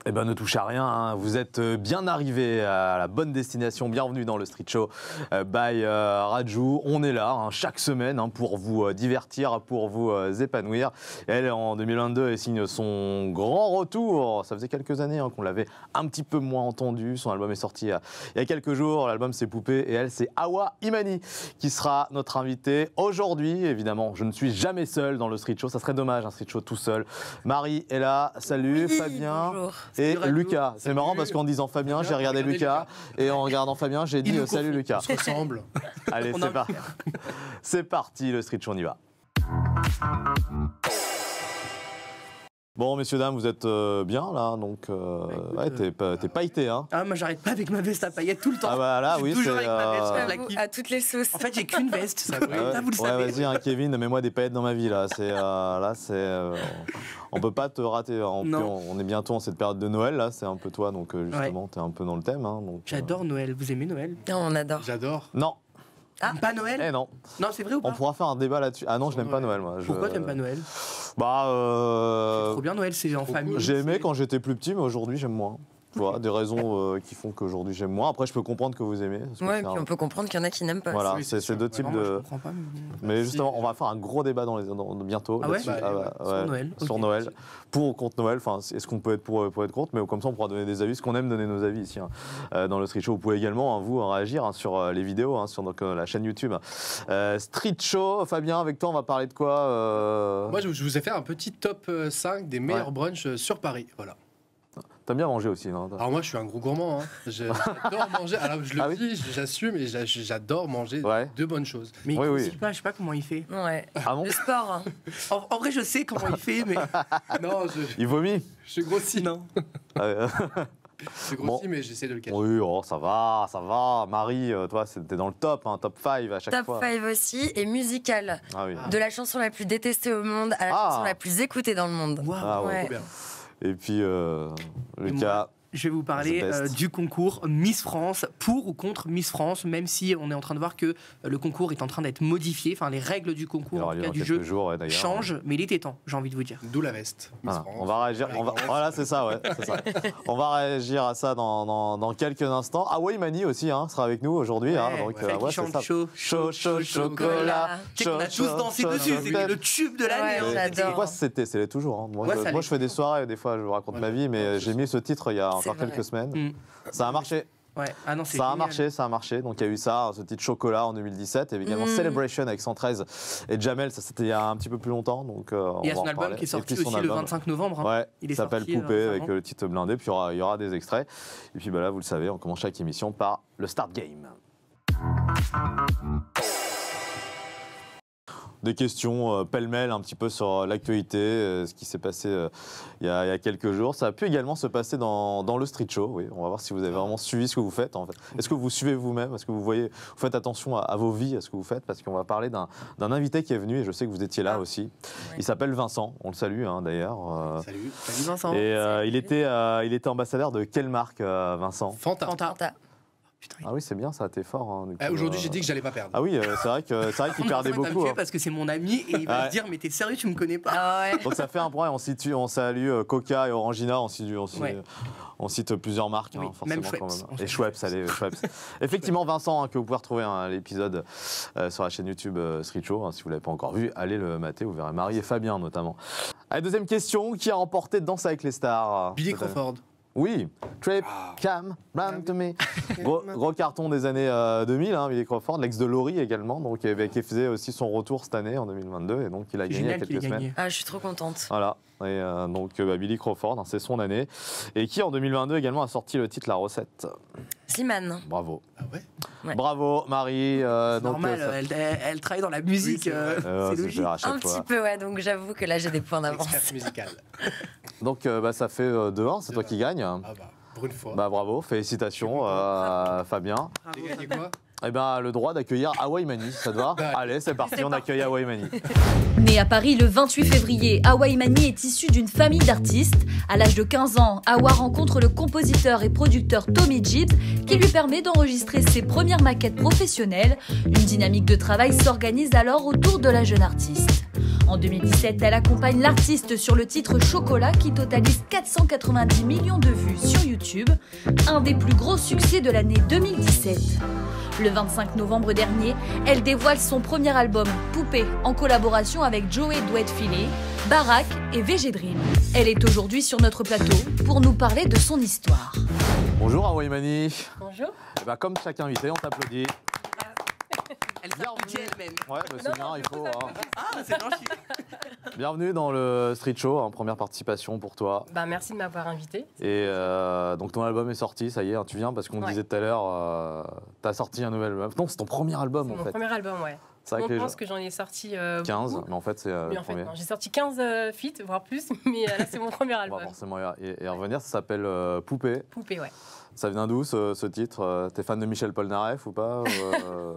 Eh ben, ne touchez à rien, hein. Vous êtes bien arrivé à la bonne destination. Bienvenue dans le Street Show by Raju. On est là chaque semaine pour vous divertir, pour vous épanouir. Elle, en 2022, elle signe son grand retour. Ça faisait quelques années qu'on l'avait un petit peu moins entendu. Son album est sorti il y a quelques jours. L'album, c'est Poupée. Et elle, c'est Awa Imani qui sera notre invitée aujourd'hui. Évidemment, je ne suis jamais seul dans le Street Show. Ça serait dommage, un Street Show tout seul. Marie est là. Salut, oui, Fabien. Bonjour. Et Lucas. C'est marrant parce qu'en disant Fabien, j'ai regardé Lucas. Et en regardant Fabien, j'ai dit salut Lucas. On se ressemble. Allez, c'est parti. C'est parti, le Street Show, on y va. Bon, messieurs, dames, vous êtes bien là, donc ouais, t'es pailleté, hein. Ah, moi j'arrête pas avec ma veste à paillettes tout le temps. Ah bah là, oui, toujours c'est avec ma veste à toutes les sauces. En fait, j'ai qu'une veste, ça, vous le savez. Ouais, vas-y, Kevin, mets-moi des paillettes dans ma vie là. On peut pas te rater. On est bientôt en cette période de Noël là, c'est un peu toi, donc justement, t'es un peu dans le thème. Donc, j'adore Noël. Vous aimez Noël? Non, on adore. J'adore. Non. Ah, pas Noël? Eh non. Non, c'est vrai ou pas? On pourra faire un débat là-dessus. Ah non, je n'aime pas Noël, moi. Pourquoi t'aimes pas Noël? Bah. C'est trop bien Noël, c'est en famille. J'ai aimé quand j'étais plus petit, mais aujourd'hui j'aime moins. Tu vois, des raisons qui font qu'aujourd'hui j'aime moins. Après, je peux comprendre que vous aimez. Ouais, puis on peut comprendre qu'il y en a qui n'aiment pas. Voilà, oui, c'est deux types de. Je comprends pas, mais justement, on va faire un gros débat bientôt. Ah ouais, sur Noël. Sur Noël. Pour ou contre Noël. Enfin, est-ce qu'on peut être pour être contre? Mais comme ça, on pourra donner des avis. Ce qu'on aime donner nos avis ici dans le Street Show. Vous pouvez également vous réagir sur les vidéos sur la chaîne YouTube. Street Show, Fabien, avec toi, on va parler de quoi? Moi, je vous ai fait un petit top 5 des meilleurs brunchs sur Paris. Voilà. T'aimes bien manger aussi, non? Alors moi, je suis un gros gourmand. J'adore manger. Alors je le dis, j'assume, et j'adore manger de bonnes choses. Mais je sais pas comment il fait. Ouais. Ah bon? Le sport. En vrai, je sais comment il fait, mais non, il vomit. Je suis grossi, non. Je suis grossi, mais j'essaie de le cacher. Oui, ça va. Marie, toi, t'es dans le top, top 5 à chaque fois. Top 5 aussi, et musical. Ah oui. De la chanson la plus détestée au monde à la chanson la plus écoutée dans le monde. Wow. Ah ouais. Trop bien. Et puis, Lucas. Je vais vous parler du concours Miss France, pour ou contre Miss France, même si on est en train de voir que le concours est en train d'être modifié, enfin les règles du concours, en tout cas du jeu, changent, mais il était temps, j'ai envie de vous dire. D'où la veste. Miss France. On va réagir, voilà, c'est ça, c'est ça. On va réagir à ça dans quelques instants. Awa Imani aussi sera avec nous aujourd'hui. Qui chante chaud chocolat. On a tous dansé dessus, c'est le tube de l'année. J'adore. Pourquoi c'est toujours Moi, je fais des soirées, des fois, je vous raconte ma vie, mais j'ai mis ce titre il y a encore quelques semaines. Ça a marché. Ouais. Ah non, ça a marché. Donc il y a eu ça, ce titre Chocolat en 2017, et évidemment Celebration avec 113 et Jamel, ça c'était il y a un petit peu plus longtemps. Donc il y a son album qui est sorti aussi le 25 novembre. Ouais, il s'appelle Poupée avec le titre blindé, puis il y aura des extraits. Et puis là, vous le savez, on commence chaque émission par le Start Game. Des questions pêle-mêle un petit peu sur l'actualité, ce qui s'est passé il y a quelques jours. Ça a pu également se passer dans le Street Show. Oui, on va voir si vous avez vraiment suivi ce que vous faites. En fait. Est-ce que vous suivez vous-même? Est-ce que vous faites attention à vos vies, à ce que vous faites? Parce qu'on va parler d'un invité qui est venu, et je sais que vous étiez là aussi. Ouais. Il s'appelle Vincent, on le salue d'ailleurs. Salut Vincent. Et il était ambassadeur de quelle marque, Vincent? Fanta. Putain, ah oui, c'est bien, ça a été fort. Aujourd'hui, j'ai dit que j'allais pas perdre. Ah oui, c'est vrai qu'il perdait beaucoup. Parce que c'est mon ami et il va se dire mais t'es sérieux, tu me connais pas. Donc ça fait un point. On salue Coca et Orangina. On cite plusieurs marques, forcément. Même quand même. Et Schweppes, allez, Schweppes. Effectivement, Vincent, que vous pouvez retrouver l'épisode sur la chaîne YouTube Street Show. Si vous l'avez pas encore vu, allez le mater. Vous verrez Marie et Fabien notamment. Allez, deuxième question. Qui a remporté Danse avec les stars? Billy Crawford. Oui, Trip, Cam, Run to Me. Gros carton des années 2000, Billy Crawford, l'ex de Laurie également, donc qui faisait aussi son retour cette année en 2022, et donc il a gagné il y a quelques semaines. Ah, je suis trop contente. Voilà, et donc Billy Crawford, c'est son année, et qui en 2022 également a sorti le titre La Recette. Slimane. Bravo. Ah ouais. Bravo Marie. Normal, elle travaille dans la musique, c'est logique. Un petit peu, ouais, donc j'avoue que là j'ai des points d'avance. Expert musical. Donc ça fait 2-1, c'est toi qui gagne. Ah bah, pour une fois. Bah bravo, félicitations Fabien. J'ai gagné quoi? Eh ben, le droit d'accueillir Awa Imani, ça te va? Allez, c'est parti, on accueille Awa Imani. Née à Paris le 28 février, Awa Imani est issue d'une famille d'artistes. À l'âge de 15 ans, Awa rencontre le compositeur et producteur Tommy Gibbs qui lui permet d'enregistrer ses premières maquettes professionnelles. Une dynamique de travail s'organise alors autour de la jeune artiste. En 2017, elle accompagne l'artiste sur le titre Chocolat qui totalise 490 millions de vues sur YouTube, un des plus gros succès de l'année 2017. Le 25 novembre dernier, elle dévoile son premier album, Poupée, en collaboration avec Joey Doit Filet, Barack et VG Dream. Elle est aujourd'hui sur notre plateau pour nous parler de son histoire. Bonjour Hawaii Mani. Bonjour. Et bah, comme chaque invité, on t'applaudit. Elle s'applaudit elle-même. Ouais, bah, c'est bien, il faut. C'est gentil. Bienvenue dans le Street Show, première participation pour toi. Bah, merci de m'avoir invité. Et donc ton album est sorti, ça y est, hein, tu viens parce qu'on disait tout à l'heure, t'as sorti un nouvel album. Non, c'est ton premier album en fait. Mon premier album, ouais. On pense que j'en ai sorti 15, beaucoup. mais en fait c'est le premier. J'ai sorti 15 feats, voire plus, mais là c'est mon premier album. On va forcément y revenir, ça s'appelle Poupée. Poupée, ouais. Ça vient d'où ce titre? T'es fan de Michel Polnareff ou pas?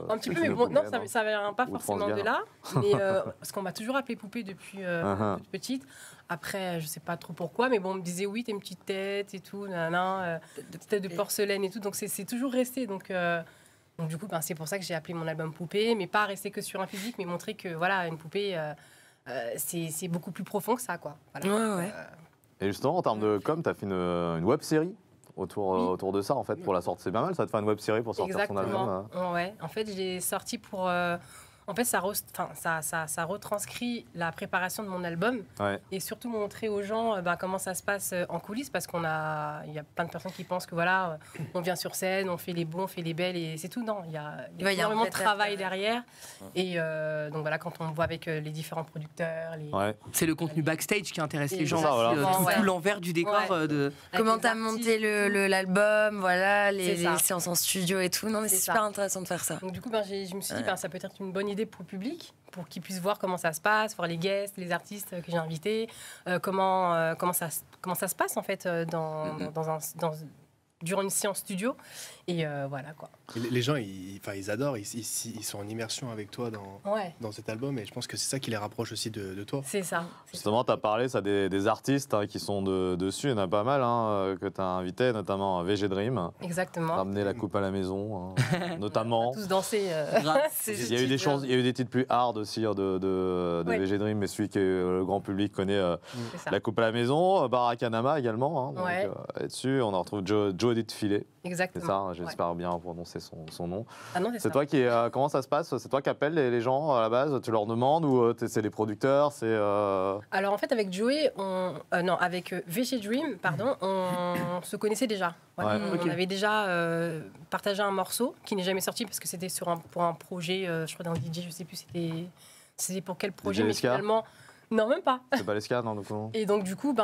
Un petit peu, mais bon, non, ça vient pas forcément de là. Mais parce qu'on m'a toujours appelée Poupée depuis toute petite. Après, je sais pas trop pourquoi, mais bon, on me disait oui, t'as une petite tête et tout, tête de porcelaine et tout, donc c'est toujours resté. Donc du coup, c'est pour ça que j'ai appelé mon album Poupée, mais pas rester que sur un physique, mais montrer que voilà, une poupée, c'est beaucoup plus profond que ça, quoi. Voilà. Ouais. Et justement, en termes de com, t'as fait une web série autour de ça, en fait, pour la sortie. C'est pas mal, ça te fait une web série pour sortir ton album. Ouais. En fait, j'ai sorti pour. En fait, ça retranscrit la préparation de mon album et surtout montrer aux gens comment ça se passe en coulisses, parce il y a plein de personnes qui pensent que voilà, on vient sur scène, on fait les bons, on fait les belles et c'est tout. Non, il y a énormément de travail derrière. Et donc voilà, quand on voit avec les différents producteurs. C'est le contenu backstage qui intéresse les gens. Tout l'envers du décor. Comment tu as monté l'album, voilà, les séances en studio et tout. Non, mais c'est super intéressant de faire ça. Donc du coup, je me suis dit, ça peut être une bonne idée pour le public, pour qu'ils puissent voir comment ça se passe, voir les guests, les artistes que j'ai invités, comment ça se passe en fait durant une séance studio. Et voilà quoi. Les gens, ils adorent, ils sont en immersion avec toi dans cet album, et je pense que c'est ça qui les rapproche aussi de toi. C'est ça. Justement, tu as parlé des artistes qui sont dessus, il y en a pas mal que tu as invités, notamment VG Dream. Exactement. Ramener la coupe à la maison, notamment. On a tous dansé. Il y a eu des titres plus hard aussi de VG Dream, mais celui que le grand public connaît, la coupe à la maison, Barakanama également. Donc, là-dessus, on en retrouve Joe Edith Filet. Exactement. C'est ça, j'espère bien prononcer son nom. Ah non, c'est toi qui comment ça se passe? C'est toi qui appelles les gens à la base? Tu leur demandes ou c'est les producteurs? Alors en fait avec Joey, avec VG Dream, on se connaissait déjà. Voilà. On avait déjà partagé un morceau qui n'est jamais sorti parce que c'était pour un projet, je crois d'un DJ, je sais plus c'était pour quel projet, mais finalement non, même pas. C'est pas l'Esca, non, donc. Et donc du coup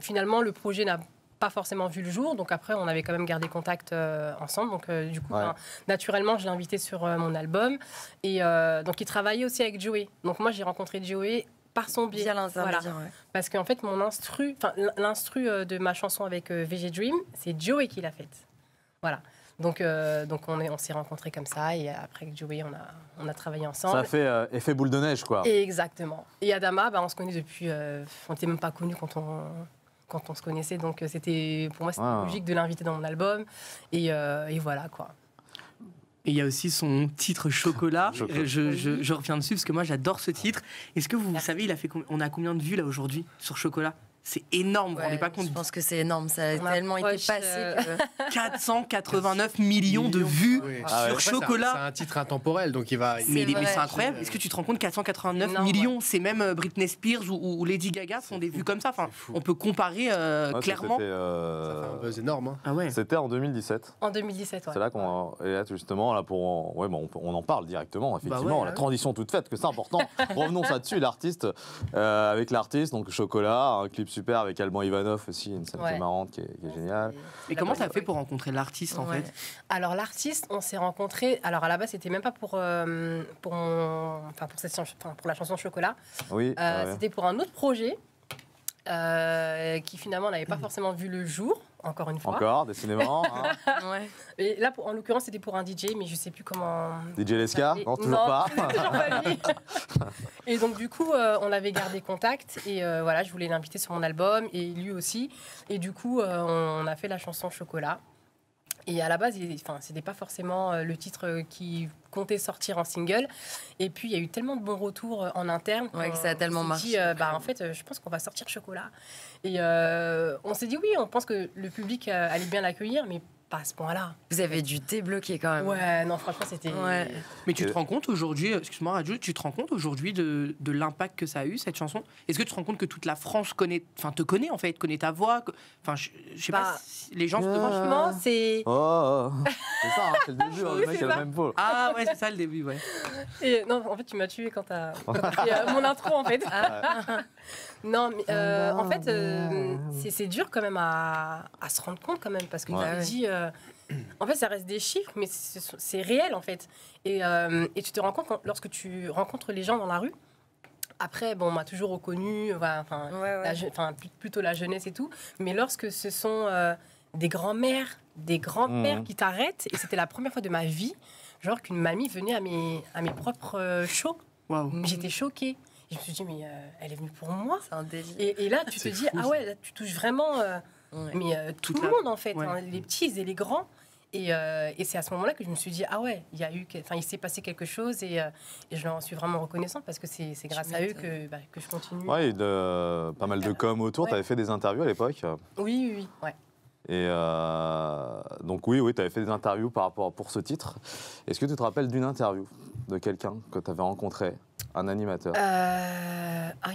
finalement le projet n'a pas forcément vu le jour, donc après on avait quand même gardé contact ensemble, donc du coup naturellement je l'ai invité sur mon album et donc il travaillait aussi avec Joey, donc moi j'ai rencontré Joey par son biais, parce qu'en fait l'instru de ma chanson avec VG Dream, c'est Joey qui l'a faite, voilà. Donc on s'est rencontrés comme ça, et après avec Joey on a travaillé ensemble. Ça a fait effet boule de neige, quoi. Exactement. Et Adama, on se connaît depuis, on n'était même pas connus quand on se connaissait, donc pour moi c'était logique de l'inviter dans mon album, et voilà quoi. Et il y a aussi son titre Chocolat. Je reviens dessus parce que moi j'adore ce titre. Est-ce que vous savez, on a combien de vues là aujourd'hui sur Chocolat? C'est énorme, vous vous rendez pas compte? Je pense que c'est énorme, ça a tellement été passé. 489 millions de vues sur Chocolat. C'est un titre intemporel, donc il va. Mais c'est incroyable. Est-ce que tu te rends compte, 489 millions, c'est même Britney Spears ou Lady Gaga font des vues comme ça. Enfin, on peut comparer clairement. Ça fait un buzz énorme. C'était en 2017. En 2017, C'est là qu'on est là justement là pour. On en parle directement, effectivement. La transition toute faite, que c'est important. Revenons là-dessus, l'artiste avec l'artiste, donc Chocolat, un clip super avec Alban Ivanov aussi, une scène qui est marrante, qui est géniale. Et comment tu as fait pour rencontrer l'artiste en fait? Alors l'artiste, on s'est rencontrés. Alors à la base, c'était même pas pour la chanson Chocolat. C'était pour un autre projet qui finalement n'avait pas forcément vu le jour. Encore une fois. Encore, décidément. Et là, en l'occurrence, c'était pour un DJ, mais je sais plus comment. DJ Leska? Non, toujours pas. Toujours pas lui. Et donc, du coup, on avait gardé contact. Et voilà, je voulais l'inviter sur mon album, et lui aussi. Et du coup, on a fait la chanson Chocolat. Et à la base, c'était pas forcément le titre qui comptait sortir en single. Et puis, il y a eu tellement de bons retours en interne. Ouais, que ça a tellement marché. En fait, je pense qu'on va sortir Chocolat. Et on s'est dit oui, on pense que le public allait bien l'accueillir, mais pas à ce point-là. Vous avez dû débloquer quand même. Ouais, non, franchement, c'était... Ouais. Mais tu te rends compte aujourd'hui, excuse-moi Raju, tu te rends compte aujourd'hui de l'impact que ça a eu, cette chanson? Est-ce que tu te rends compte que toute la France te connaît en fait, connaît ta voix? Enfin, je sais pas, si les gens se demandent. Franchement, c'est... C'est ça, c'est le début, le mec a le même pot. Ah ouais, c'est ça le début, ouais. Et, non, en fait, tu m'as tué quand t'as fait mon intro, en fait. Non, mais en fait, c'est dur quand même à se rendre compte quand même, parce que tu me dis... en fait, ça reste des chiffres, mais c'est réel, en fait. Et tu te rends compte lorsque tu rencontres les gens dans la rue. Après, bon, on m'a toujours reconnu, plutôt la jeunesse et tout. Mais lorsque ce sont des grands-mères, des grands-pères qui t'arrêtent, et c'était la première fois de ma vie, genre qu'une mamie venait à mes propres shows. Wow. J'étais choquée. Et je me suis dit, mais elle est venue pour moi. C'est un délire. Et là, tu te dis, ah ouais, là, tu touches vraiment tout le monde, en fait, les petits et les grands. Et c'est à ce moment-là que je me suis dit, ah ouais, il s'est passé quelque chose et je leur suis vraiment reconnaissante parce que c'est grâce à eux que je continue. Ouais, pas mal de com autour. Tu avais fait des interviews à l'époque? Oui, ouais. Et donc oui, tu avais fait des interviews pour ce titre. Est-ce que tu te rappelles d'une interview de quelqu'un que tu avais rencontré, un animateur? Il y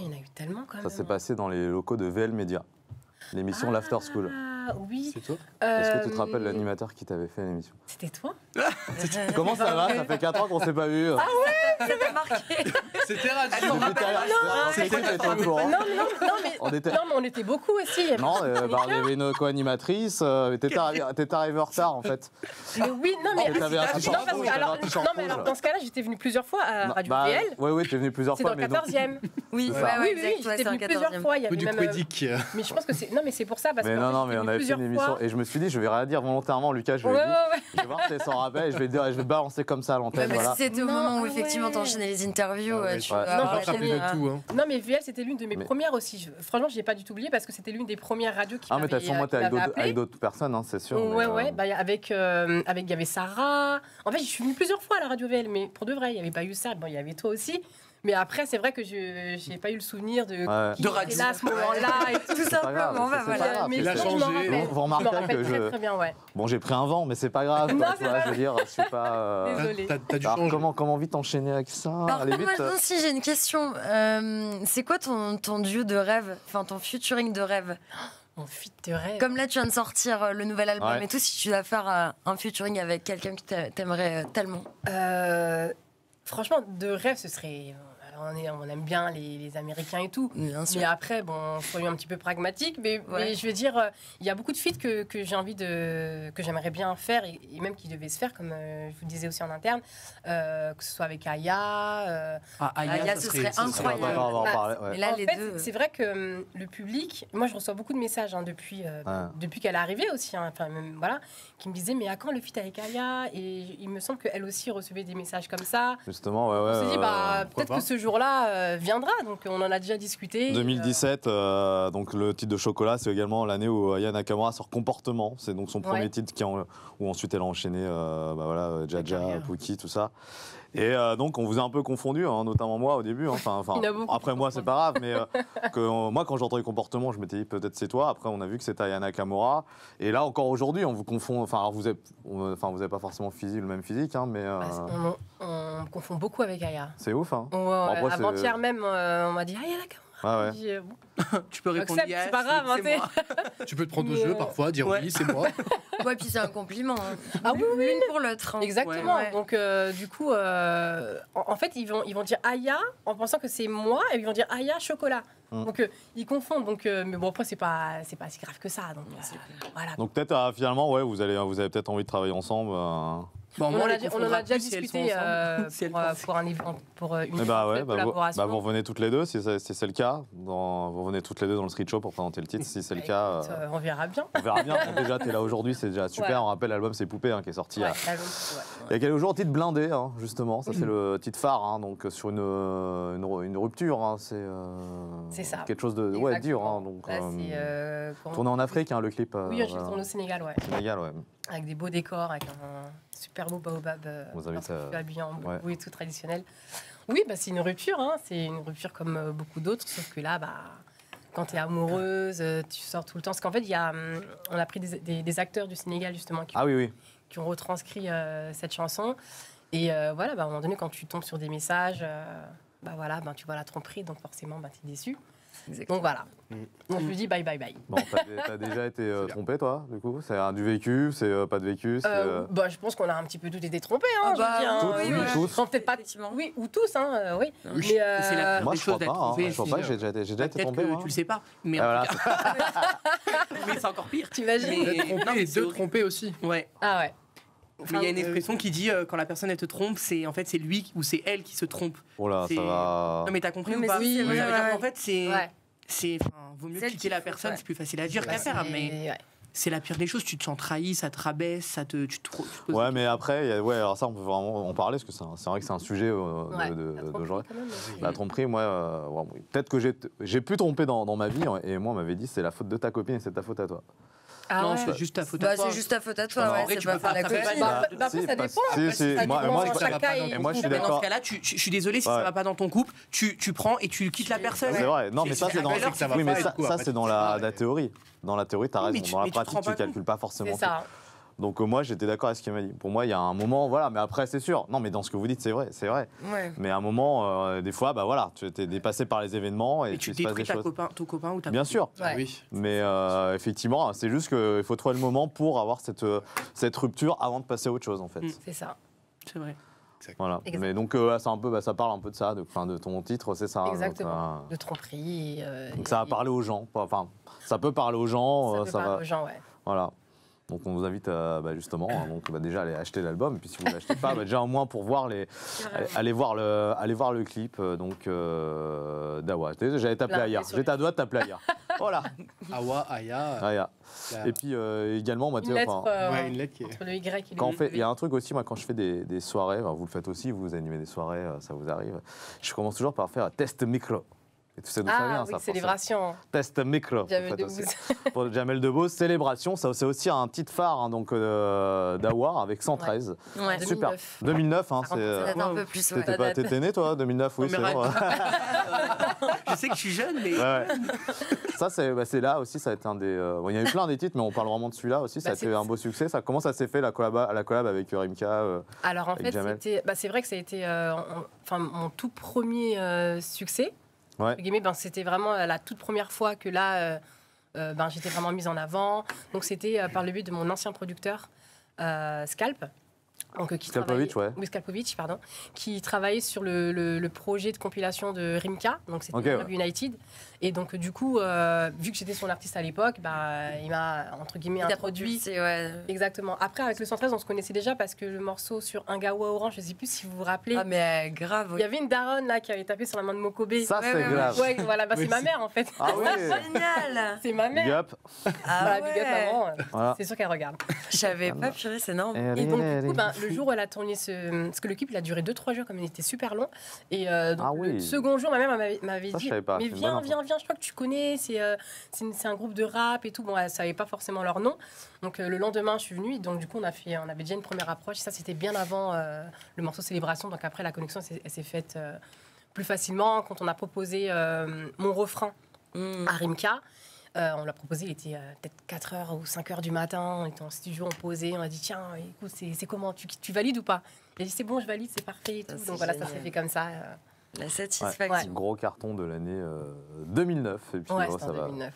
en a eu tellement quand même. Ça s'est passé dans les locaux de VL Media, l'émission L'After School. Oui. C'est toi? Est-ce que tu te rappelles l'animateur qui t'avait fait l'émission? C'était toi? Comment ça va? Ça fait 4 ans qu'on s'est pas vu. Ah ouais, ça t'a marqué. C'était radio. Non, mais on était beaucoup aussi. Non, il y avait une co-animatrice. T'étais arrivé en retard en fait. Mais oui, non, mais. Alors, dans ce cas-là, j'étais venue plusieurs fois à Radio VL. Oui, tu es venue plusieurs fois. C'est dans le 14e. Oui, j'étais venue plusieurs fois. Il y avait même. Mais je pense que c'est. Non, mais c'est pour ça. Parce que non, mais on avait fait une émission. Et je me suis dit, je vais rien dire volontairement, Lucas. Je vais voir si elle s'en rappelle. Je vais balancer comme ça à l'antenne. C'était au moment où effectivement t'enchaînais les interviews. Non, mais VL, c'était l'une de mes premières aussi. Franchement, je n'ai pas du tout oublié parce que c'était l'une des premières radios qui m'avait appelé. Ah, mais t'as sûrement été avec d'autres personnes, c'est sûr. Ouais. Il y avait Sarah. En fait, je suis venue plusieurs fois à la radio VL, mais pour de vrai, il n'y avait pas eu ça. Bon, il y avait toi aussi. Mais après, c'est vrai que je n'ai pas eu le souvenir de radio là à ce moment-là et tout simplement. Mais il a changé. Vous remarquez que très bien, ouais. Bon, j'ai pris un vent, mais c'est pas grave. Je veux dire, je suis pas. Désolée. T'as dû changer. Comment vite enchaîner avec ça? Allez vite. Moi, si j'ai une question, c'est quoi ton duo de rêve, enfin ton featuring de rêve? Mon feat de rêve. Comme là, tu viens de sortir le nouvel album et tout, si tu dois faire un featuring avec quelqu'un que t'aimerais tellement. Franchement, de rêve, ce serait. On aime bien les Américains et tout. Mais après, bon, soyons un petit peu pragmatiques. Mais je veux dire, il y a beaucoup de feats que j'aimerais bien faire et même qui devaient se faire, comme je vous disais aussi en interne, que ce soit avec Aya. Aya, ce serait incroyable. Et là, en fait, c'est vrai que le public, moi, je reçois beaucoup de messages depuis qu'elle est arrivée aussi, qui me disaient, mais à quand le feat avec Aya? Et il me semble qu'elle aussi recevait des messages comme ça. Justement, on s'est dit, peut-être que ce jour-là viendra, donc on en a déjà discuté. 2017, donc le titre de Chocolat, c'est également l'année où Aya Nakamura sort Comportement, c'est donc son premier titre où ensuite elle a enchaîné Jaja, Pookie, tout ça. Et donc on vous a un peu confondu, notamment moi au début. Après moi c'est pas grave, mais moi quand j'ai entendu Comportement, je m'étais dit peut-être c'est toi. Après on a vu que c'était Aya Nakamura. Et là encore aujourd'hui on vous confond. Enfin vous avez pas forcément le même physique, mais on me confond beaucoup avec Aya. C'est ouf. Avant-hier même on m'a dit Aya Nakamura. Tu peux répondre c'est pas grave. Tu peux te prendre au jeu parfois, dire oui, c'est moi. Ouais, puis c'est un compliment. Ah oui, l'une pour l'autre. Exactement. Donc du coup, en fait, ils vont dire Aya en pensant que c'est moi et ils vont dire Aya Chocolat. Donc ils confondent. Donc, mais bon, après c'est pas si grave que ça. Donc voilà. Donc peut-être finalement, vous avez peut-être envie de travailler ensemble. Bon, on en a déjà discuté pour un événement, pour une collaboration. Vous revenez toutes les deux, si c'est le cas. Vous revenez toutes les deux dans le Street Show pour présenter le titre, si c'est le cas. On verra bien. On verra bien. Déjà, tu es là aujourd'hui, c'est déjà super. On rappelle, l'album, c'est Poupée, qui est sorti il y a quelques jours. Titre blindé, justement. Ça, c'est le titre phare, donc sur une rupture. C'est ça. Quelque chose de dur. Donc, tourné en Afrique, le clip. Oui, j'ai tourné au Sénégal, Sénégal, ouais. Avec des beaux décors, avec un super beau baobab habillé en beaucoup et tout traditionnel. Oui, c'est une rupture, c'est une rupture comme beaucoup d'autres, sauf que là, quand tu es amoureuse, tu sors tout le temps. Parce qu'en fait, on a pris des acteurs du Sénégal, justement, qui ont retranscrit cette chanson. Et voilà, à un moment donné, quand tu tombes sur des messages, tu vois la tromperie, donc forcément, tu es déçu. Exactement. Donc voilà. Donc je lui dis bye. Bon, t'as déjà été trompé, toi, du coup? C'est du vécu, c'est pas de vécu? Je pense qu'on a un petit peu tous été trompés. Tous. Peut-être pas. Oui, ou tous, oui. Mais c'est la moi, je crois pas. Je crois pas que j'ai déjà été trompé. Tu le sais pas. Mais mais c'est encore pire. T'imagines? Deux trompés aussi. Ouais. Ah ouais. Mais il y a une expression qui dit quand la personne elle te trompe, c'est lui ou c'est elle qui se trompe. Oh là, ça va. Non mais t'as compris ou pas? Oui, ça veut dire qu'en fait c'est vaut mieux quitter la personne, c'est plus facile à dire qu'à faire, mais c'est la pire des choses. Tu te sens trahi, ça te rabaisse, Ouais, mais après, alors ça on peut vraiment en parler parce que c'est vrai que c'est un sujet de genre. La tromperie, moi, peut-être que j'ai pu tromper dans ma vie et moi on m'avait dit c'est la faute de ta copine et c'est ta faute à toi. Non, c'est juste ta faute à toi. C'est juste ta faute à toi, c'est pas la copine. Après, ça dépend. Moi, je suis d'accord. Dans ce cas-là, je suis désolé si ça va pas dans ton couple, tu prends et tu quittes la personne. C'est vrai. Non, mais ça, c'est dans la théorie. Dans la théorie, t'as raison. Dans la pratique, tu calcules pas forcément. C'est ça. Donc moi, j'étais d'accord avec ce qu'il m'a dit. Pour moi, il y a un moment, mais après, c'est sûr. Non, mais dans ce que vous dites, c'est vrai. Ouais. Mais à un moment, des fois, tu es dépassé par les événements et tu se passe des choses. ton copain ou ta Bien sûr. Oui. Mais effectivement, c'est juste qu'il faut trouver le moment pour avoir cette rupture avant de passer à autre chose, en fait. C'est ça. C'est vrai. Voilà. Mais donc, ça parle un peu de ça, de ton titre, c'est ça. Exactement. De tromperie. Donc ça va parler aux gens. Enfin, ça peut parler aux gens. Ça peut parler aux gens, ouais. Voilà. Donc on vous invite justement déjà aller acheter l'album, et puis si vous ne l'achetez pas, déjà au moins pour voir aller voir le clip d'Awa. J'allais t'appeler Aya. J'étais à doigt de t'appeler Aya. Voilà. Awa, Aya. Et puis également, une lettre entre le Y et le quand il y a un truc aussi, moi quand je fais des soirées, vous le faites aussi, vous animez des soirées, ça vous arrive. Je commence toujours par faire test micro. Et tu sais d'où ça vient, ça? Célébration. Test micro. Jamel Debbouze. Pour Jamel Debbouze, célébration. Ça, c'est aussi un titre phare d'Awar avec 113. Ouais. Super. 2009, c'est un peu plus. T'étais né, toi, 2009? Oui, c'est bon. Je sais que je suis jeune, mais. Ouais. Ça, c'est là aussi, ça a été un des. Il y a eu plein des titres, mais on parle vraiment de celui-là aussi. Ça a été un beau succès. Comment ça s'est fait, la collab avec Rimka? Alors, en fait, c'est vrai que ça a été mon tout premier succès. Ouais. C'était vraiment la toute première fois que là, j'étais vraiment mise en avant. Donc c'était par le biais de mon ancien producteur, Scalp. Donc, Skalpovic, pardon, qui travaillait sur le projet de compilation de Rimka, donc c'était United. Et donc du coup, vu que j'étais son artiste à l'époque, il m'a entre guillemets introduit. Exactement. Après, avec le 113, on se connaissait déjà parce que le morceau sur Un Gawa Orange, je ne sais plus si vous vous rappelez. Ah mais grave. Il y avait une daronne là qui avait tapé sur la main de Mokobé. Ça c'est grave. Ouais, voilà, c'est ma mère en fait. Ah oui. Génial. C'est ma mère. Big up. Big up maman. C'est sûr qu'elle regarde. Je savais pas, purée, c'est énorme. Et donc du coup, le jour où elle a tourné parce que le clip il a duré 2-3 jours comme il était super long. Et le second jour, ma mère m'avait dit mais viens, je crois que tu connais, c'est un groupe de rap et tout. Bon, elle savait pas forcément leur nom. Donc le lendemain, je suis venue. Donc du coup, on avait déjà une première approche. Ça, c'était bien avant le morceau Célébration. Donc après, la connexion, elle s'est faite plus facilement quand on a proposé mon refrain à Rimka. On l'a proposé, il était peut-être 4h ou 5h du matin. On était en studio, on posait. On a dit tiens, écoute, c'est comment, tu valides ou pas? Il a dit c'est bon, je valide, c'est parfait et tout. Donc voilà, ça s'est fait comme ça. La satisfaction. Gros carton de l'année 2009. Et puis, c'était en 2009,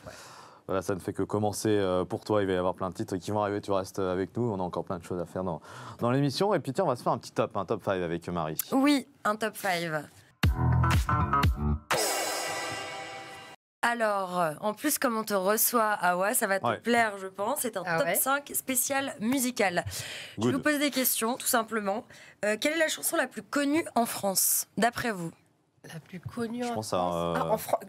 Voilà, ça ne fait que commencer pour toi. Il va y avoir plein de titres qui vont arriver. Tu restes avec nous. On a encore plein de choses à faire dans l'émission. Et puis tiens, on va se faire un top 5 avec Marie. Oui, un top 5. Alors, en plus, comme on te reçoit, Awa, ça va te plaire, je pense. C'est un top 5 spécial musical. Je vais vous poser des questions, tout simplement. Quelle est la chanson la plus connue en France, d'après vous? La plus connue en France.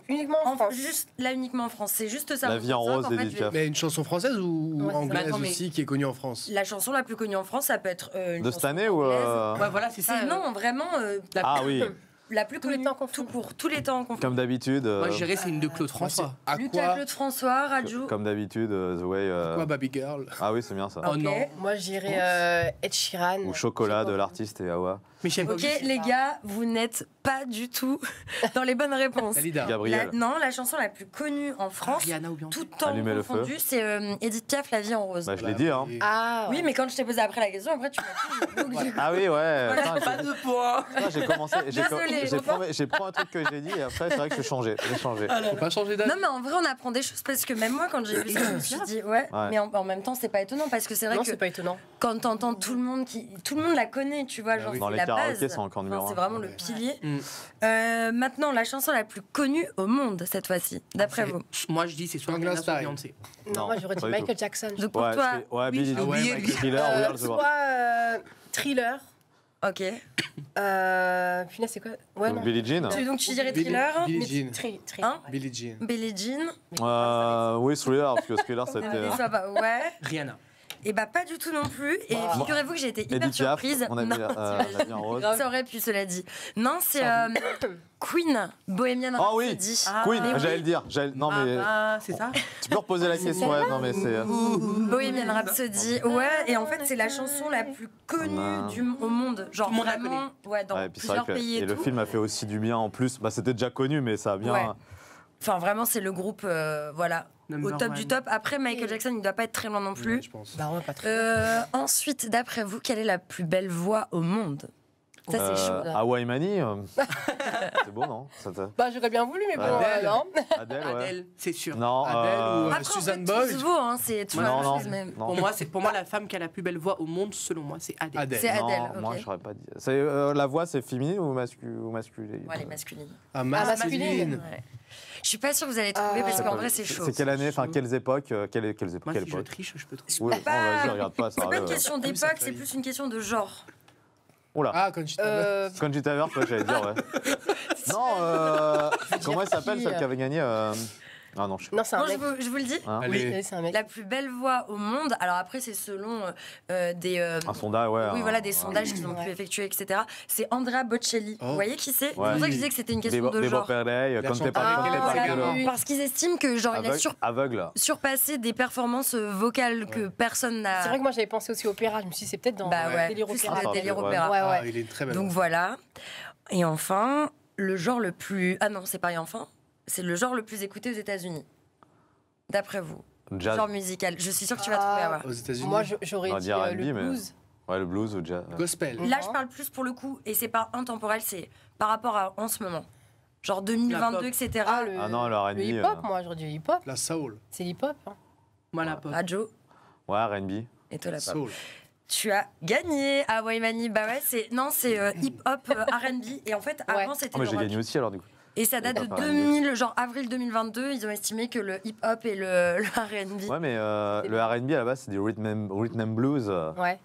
Uniquement en France. Juste, là, uniquement en France. C'est juste ça. La vie en rose d'Edith Piaf. Mais une chanson française ou anglaise aussi qui est connue en France? La chanson la plus connue en France, ça peut être une de cette année ou Ouais, voilà, c'est ça. Non, vraiment. Ah oui. La plus connue, tout court, tous les temps en conflit. Comme d'habitude. Moi, je dirais c'est une de Claude François. Lucas Claude François, Raju. Comme d'habitude, The Way. Quoi, Baby Girl? Ah oui, c'est bien ça. Oh non. Moi, je dirais Ed Sheeran. Ou Chocolat de l'artiste et Awa. Ok, les gars, vous n'êtes pas du tout dans les bonnes réponses. Gabriel. Non, la chanson la plus connue en France, tout temps confondu, c'est Edith Piaf, La vie en rose. Bah, je l'ai dit, hein. Ah, oui, mais quand je t'ai posé après la question, après tu m'as dit. Ah oui, ouais. Pas de points. J'ai commencé. J'ai pris un truc que j'ai dit et après, c'est vrai que j'ai changé. Faut pas changer d'âge. Non, mais en vrai, on apprend des choses parce que même moi, quand j'ai vu ça, je me suis dit, mais en même temps, c'est pas étonnant parce que c'est vrai que. Non, c'est pas étonnant. Quand t'entends tout le monde la connaît, tu vois, genre dans c'est les la karaokés, base. c'est encore numéro 1. C'est vraiment le pilier. Maintenant, la chanson la plus connue au monde cette fois-ci, d'après vous. Moi, je dis c'est soit Rihanna, soit Beyoncé. Non, moi j'aurais dit Michael Jackson. Donc pour toi, ouais, Billie Jean, Thriller, soit Thriller. Ok. Punaise, c'est quoi? Ouais, non. Billie Jean. Donc tu dirais Thriller. Billie Jean. Billie Jean. Billie Jean. Oui, Thriller, parce que Thriller, c'était. Ouais. Rihanna. Et bah pas du tout non plus. Et figurez-vous que j'ai été hyper surprise. On a mis en rose. Ça aurait pu, cela dit. Non, c'est Queen, Bohemian Rhapsody. Ah oui, Queen, j'allais le dire. Non mais. C'est ça. Tu peux reposer la question. Ouais, non mais c'est. Bohemian Rhapsody. Ouais, et en fait c'est la chanson la plus connue au monde. Genre vraiment, dans plusieurs pays et tout. Et le film a fait aussi du bien en plus. Bah c'était déjà connu, mais ça a bien. Enfin vraiment c'est le groupe, voilà. Au top du top. Après, Michael Jackson, il ne doit pas être très loin non plus. Je pense. Bah, ouais, pas très ensuite, d'après vous, quelle est la plus belle voix au monde? Ça, c'est chaud. Awa Imani, c'est beau, non? Bah, j'aurais bien voulu, mais bon, non. Adèle, c'est sûr. Non, Après, Suzanne Boyle. C'est tout même. Pour moi, la femme qui a la plus belle voix au monde, selon moi, c'est Adèle. C'est Adèle. Non, moi, je n'aurais pas dit. La voix, c'est féminine ou masculine? Ouais, elle est masculine. Ah, masculine. Je suis pas sûre que vous allez trouver parce qu'en vrai c'est chaud. C'est quelle année, enfin quelles époques, quelle époque? Moi, si je triche, je peux trouver. Oui, vas-y, regarde pas ça. C'est pas une question d'époque, c'est plus une question de genre. Oula. Ah, Conchita Wurst, ouais, j'allais dire, ouais. Non, comment elle s'appelle celle qui avait gagné Ah non, je sais pas. Non, c'est un mec. Je vous le dis. Oui, c'est un mec. La plus belle voix au monde. Alors après, c'est selon des. Un sondage, ouais. Oui, voilà, des sondages qu'ils ont pu effectuer, etc. C'est Andrea Bocelli. Vous voyez qui c'est? C'est pour ça que je disais que c'était une question de genre. Parce qu'ils estiment que genre il a surpassé des performances vocales que personne n'a. C'est vrai que moi j'avais pensé aussi opéra. Je me suis dit c'est peut-être dans délire opéra. Il est très belle. Donc voilà. Et enfin, le genre le plus. Ah non, c'est pas enfin. C'est le genre le plus écouté aux États-Unis. D'après vous. Jazz. Genre musical. Je suis sûre que tu vas trouver. Aux États-Unis. Moi, j'aurais dit le blues. Ouais, le blues ou jazz. Gospel. Là, je parle plus pour le coup, et c'est pas intemporel, c'est par rapport à en ce moment. Genre 2022, etc. Ah non, le R&B. Le hip-hop, moi, j'aurais dit hip-hop. La soul. C'est l'hip-hop. Moi, la pop. Joe. Ouais, R&B. Et toi, la pop. Soul. Tu as gagné, Awa Imani. Bah ouais, c'est hip-hop, R&B. Et en fait, avant, c'était mais j'ai gagné aussi alors du coup. Et ça date de 2000, genre avril 2022. Ils ont estimé que le hip-hop et le R&B. Ouais, mais le R&B à la base, c'est du rhythm and blues. Ouais.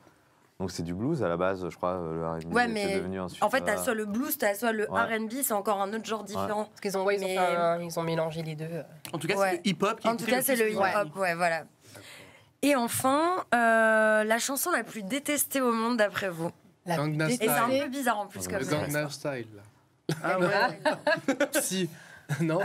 Donc c'est du blues à la base, je crois, le R&B. Ouais, mais en fait, t'as soit le blues, t'as soit le R&B, c'est encore un autre genre différent. Parce qu'ils ils ont mélangé les deux. En tout cas, c'est le hip-hop. En tout cas, c'est le hip-hop, ouais, voilà. Et enfin, la chanson la plus détestée au monde, d'après vous. Gangnam Style. Et c'est un peu bizarre en plus comme ça. Gangnam Style. Ah ouais. Si. Non.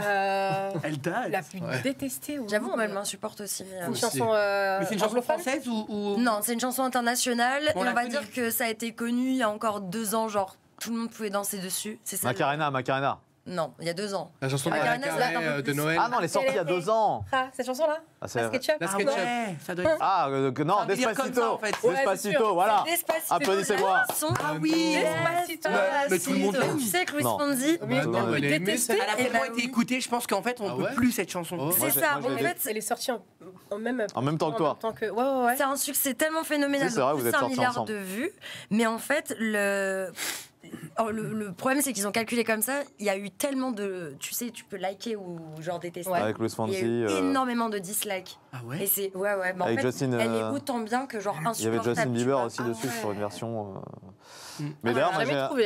Elle date. La plus détestée au monde. J'avoue qu'elle m'insupporte aussi. C'est une chanson mais c'est une chanson française ou... Non, c'est une chanson internationale. Et on va dire que ça a été connu il y a encore 2 ans, genre tout le monde pouvait danser dessus. C'est ça. Macarena. Non, il y a 2 ans. La chanson de Noël. Ah non, elle est sortie il y a 2 ans. Ah, cette chanson-là? La SketchUp. Ah ouais, ça doit être... Ah non, Despacito. Ça, en fait. Despacito, voilà. Applaudissez-moi. Ah oui. Despacito. Mais tout le monde l'a. Tu sais que Louis Fonzi, elle est détestée. Elle a tellement été écoutée, je pense qu'en fait, on peut plus cette chanson. C'est ça. En fait, elle est sortie en même temps que toi. C'est un succès tellement phénoménal. C'est vrai, vous êtes 1 sortis milliard ensemble. de vues. Mais en fait, le problème, c'est qu'ils ont calculé comme ça. Il y a eu tellement de. Tu sais, tu peux liker ou genre détester. Avec Louis Fonsi. Il y a eu énormément de dislikes. Ah ouais. Et c'est. Ouais. Mais en fait, Justin, elle est autant bien que genre insupportable. Il y avait Justin Bieber aussi dessus sur une version. Mais d'ailleurs,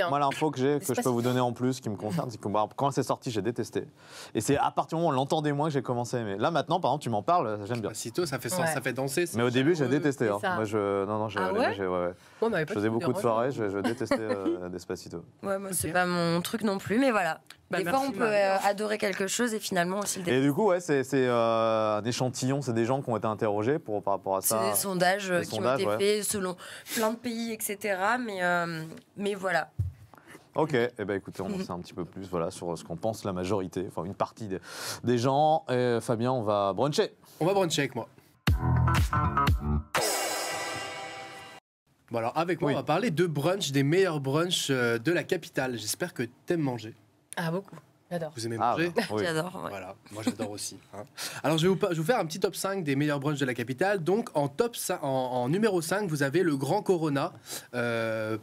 moi, l'info que j'ai, que je peux vous donner en plus, qui me concerne, c'est que quand c'est sorti, j'ai détesté. Et c'est à partir du moment où on l'entendait moins que j'ai commencé à aimer. Là, maintenant, par exemple, tu m'en parles, j'aime bien. Despacito, ça fait danser. Mais au début, j'ai détesté. Moi, je faisais beaucoup de soirées, je détestais Despacito. Ouais, moi, c'est pas mon truc non plus, mais voilà. Des fois, on peut adorer quelque chose et finalement aussi le détester. Et du coup, c'est un échantillon, c'est des gens qui ont été interrogés par rapport à ça. C'est des sondages qui ont été faits selon plein de pays, etc. Mais voilà. Ok, écoutez, on en sait un petit peu plus sur ce qu'en pense la majorité, enfin une partie des gens. Et Fabien, on va bruncher. On va bruncher avec moi. Bon alors avec moi, on va parler de brunch, des meilleurs brunchs de la capitale. J'espère que t'aimes manger. Ah, beaucoup. J'adore. Vous aimez manger? Oui. J'adore. Ouais. Voilà, moi j'adore aussi. Alors je vais vous faire un petit top 5 des meilleurs brunchs de la capitale. Donc en numéro 5, vous avez le Grand Corona,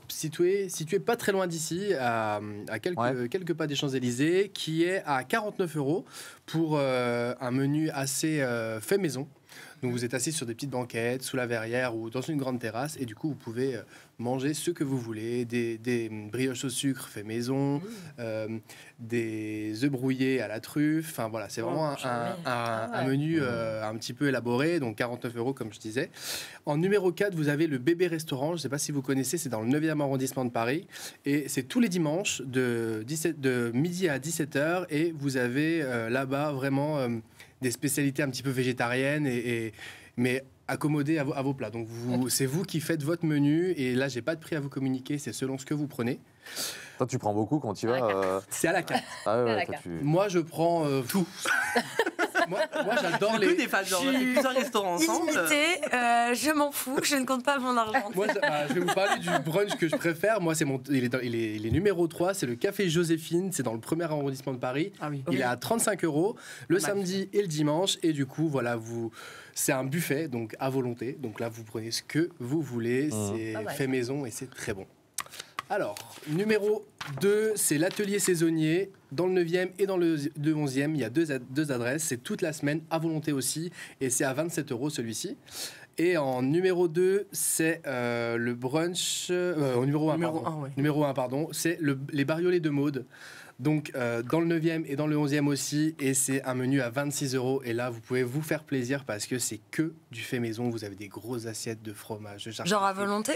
situé pas très loin d'ici, à quelques pas des Champs-Élysées, qui est à 49 € pour un menu assez fait maison. Donc vous êtes assis sur des petites banquettes, sous la verrière ou dans une grande terrasse, et du coup vous pouvez manger ce que vous voulez, des brioches au sucre fait maison, des œufs brouillés à la truffe, enfin voilà, c'est vraiment un menu un petit peu élaboré, donc 49 € comme je disais. En numéro 4, vous avez le Bébé Restaurant, je ne sais pas si vous connaissez, c'est dans le 9e arrondissement de Paris, et c'est tous les dimanches de midi à 17h, et vous avez là-bas vraiment... des spécialités un petit peu végétariennes, mais accommodées à vos plats. Donc c'est vous qui faites votre menu, et là, j'ai pas de prix à vous communiquer, c'est selon ce que vous prenez. Toi, tu prends beaucoup quand tu vas C'est à la carte. Ah ouais, Moi, je prends tout. Moi, j'adore les... des fans, genre, plusieurs restaurants ensemble. Illimité, je m'en fous, je ne compte pas mon argent. Moi, je vais vous parler du brunch que je préfère. Moi, il est numéro 3, c'est le Café Joséphine, c'est dans le 1er arrondissement de Paris. Ah oui. Il est à 35 € le samedi et le dimanche, et du coup, voilà, c'est un buffet, donc à volonté. Donc là, vous prenez ce que vous voulez, c'est fait maison et c'est très bon. Alors, numéro 2, c'est l'atelier saisonnier. Dans le 9e et dans le 11e, il y a deux adresses. C'est toute la semaine, à volonté aussi. Et c'est à 27 € celui-ci. Et en numéro 2, c'est le brunch... numéro 1, pardon. C'est les bariolés de Maud. Donc, dans le 9e et dans le 11e aussi. Et c'est un menu à 26 €. Et là, vous pouvez vous faire plaisir parce que c'est que du fait maison. Vous avez des grosses assiettes de fromage. Genre à volonté?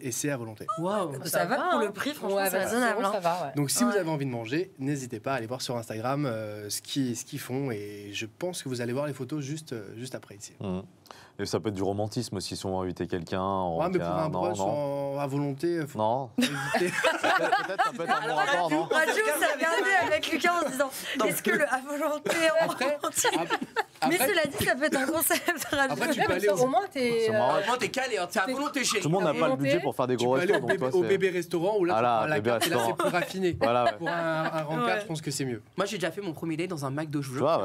Et c'est à volonté. Wow. Ça va pour le prix, franchement, c'est raisonnable. Ça va, Donc, si vous avez envie de manger, n'hésitez pas à aller voir sur Instagram ce qu'ils font. Et je pense que vous allez voir les photos juste après ici. Et ça peut être du romantisme aussi, si on va inviter quelqu'un. Mais pour un brunch à volonté, faut éviter. Peut-être ça peut être un bon rapport, non? Radio, ça regardait avec Lucas en se disant est-ce que le à volonté en romantique? Mais cela dit, ça peut être un concept radio. Après, tu peux aller au moins, t'es calé, t'es à volonté chérie. Tout le monde n'a pas le budget pour faire des gros restos. Tu peux aller au bébé restaurant où là, la carte, là c'est plus raffiné. Pour un rencard, je pense que c'est mieux. Moi, j'ai déjà fait mon premier date dans un McDo. Tu vois,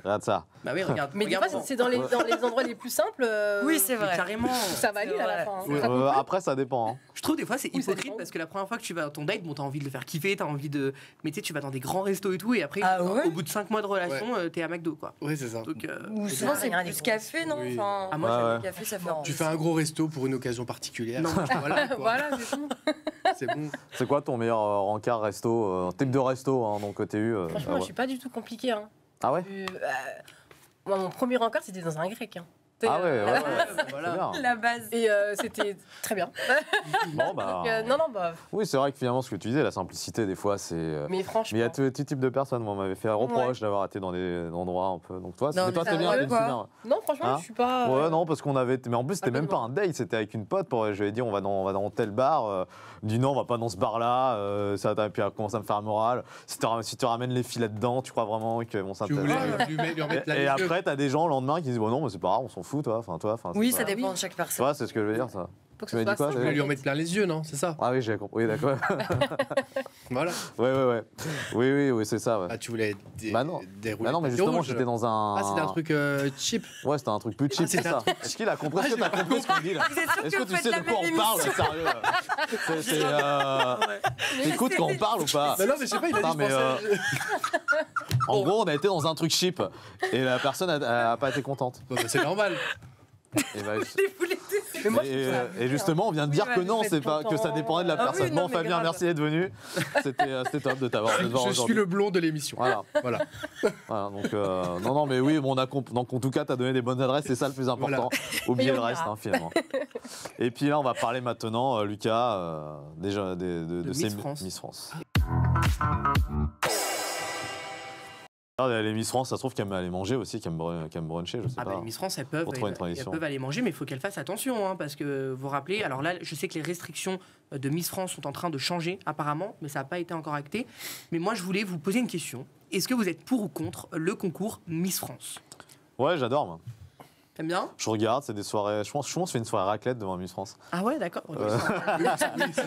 regarde ça. Bah oui, regarde. Mais des fois, c'est dans les endroits les plus simples. Oui, c'est vrai. Carrément. Ça valide à la fin. Après, ça dépend. Je trouve des fois c'est hypocrite parce que la première fois que tu vas à ton date, t'as envie de le faire kiffer, t'as envie de. Mais tu sais, tu vas dans des grands restos et tout, et après, au bout de 5 mois de relation, t'es à McDo, quoi. Oui, c'est ça. Donc, ou souvent, c'est plus café, non? Enfin, moi, j'aime le café, ça fait. Tu fais un gros resto pour une occasion particulière. Non, voilà, c'est tout. C'est bon. C'est quoi ton meilleur rencard resto, type de resto, donc TU Franchement, je suis pas du tout compliqué. Ah ouais? Moi, mon premier rencard, c'était dans un grec. Ah ouais, voilà. La base. Et c'était très bien. Bon, bah... Oui, c'est vrai que finalement, ce que tu disais, la simplicité, des fois, c'est... Mais franchement... Mais il y a tout type de personnes. Moi, on m'avait fait un reproche d'avoir été dans des endroits un peu... Donc toi, t'es bien. Non, franchement, je suis pas... Ouais, non, parce qu'on avait... Mais en plus, c'était même pas un date, c'était avec une pote. Je lui ai dit, on va dans tel bar. Elle me dit, non, on va pas dans ce bar-là. Et puis elle commence à me faire moral. Si tu ramènes les filets dedans, tu crois vraiment qu'ils vont s'intéresser. Et après, t'as des gens le lendemain qui disent, bon non, mais c'est pas grave, on s'en fout. Oui, ça dépend de chaque personne. Ouais, c'est ce que je veux dire, ça. Faut que ce soit simple. Tu voulais lui en mettre plein les yeux, non? C'est ça? Ah oui, j'ai compris, d'accord. Voilà. Ouais. Oui, c'est ça. Ouais. Ah, tu voulais des roulettes. Bah non, mais justement, j'étais dans un. Ah, c'était un truc cheap. Ouais, c'était un truc plus cheap, c'est ça. Est-ce qu'il a compris ce que t'as compris ce qu'on dit là? Est-ce que tu sais de quoi on parle, sérieux? T'écoutes quand on parle ou pas? Bah non, mais je sais pas, il a dit je pensais. En gros, on a été dans un truc cheap et la personne a pas été contente. Bah, c'est normal. Et justement, on vient de dire que non, c'est pas que ça dépendait de la personne. Bon, Fabien, merci d'être venu. C'était top de t'avoir. Je suis le blond de l'émission. Voilà. Donc non, mais oui, bon, donc en tout cas, t'as donné des bonnes adresses, c'est ça le plus important. Oubliez le reste, finalement. Et puis là, on va parler maintenant, Lucas, déjà de ces Miss France. Les Miss France, ça se trouve qu'elles aiment aller manger aussi, qu'elles aiment bruncher, je sais pas. Les Miss France, elles peuvent aller manger, mais il faut qu'elles fassent attention, parce que vous vous rappelez, alors là, je sais que les restrictions de Miss France sont en train de changer apparemment, mais ça n'a pas été encore acté. Mais moi, je voulais vous poser une question. Est-ce que vous êtes pour ou contre le concours Miss France? Ouais, j'adore, moi. T'aimes bien? Je regarde, c'est des soirées. Je pense qu'on se fait une soirée raclette devant Miss France. Ah ouais, d'accord.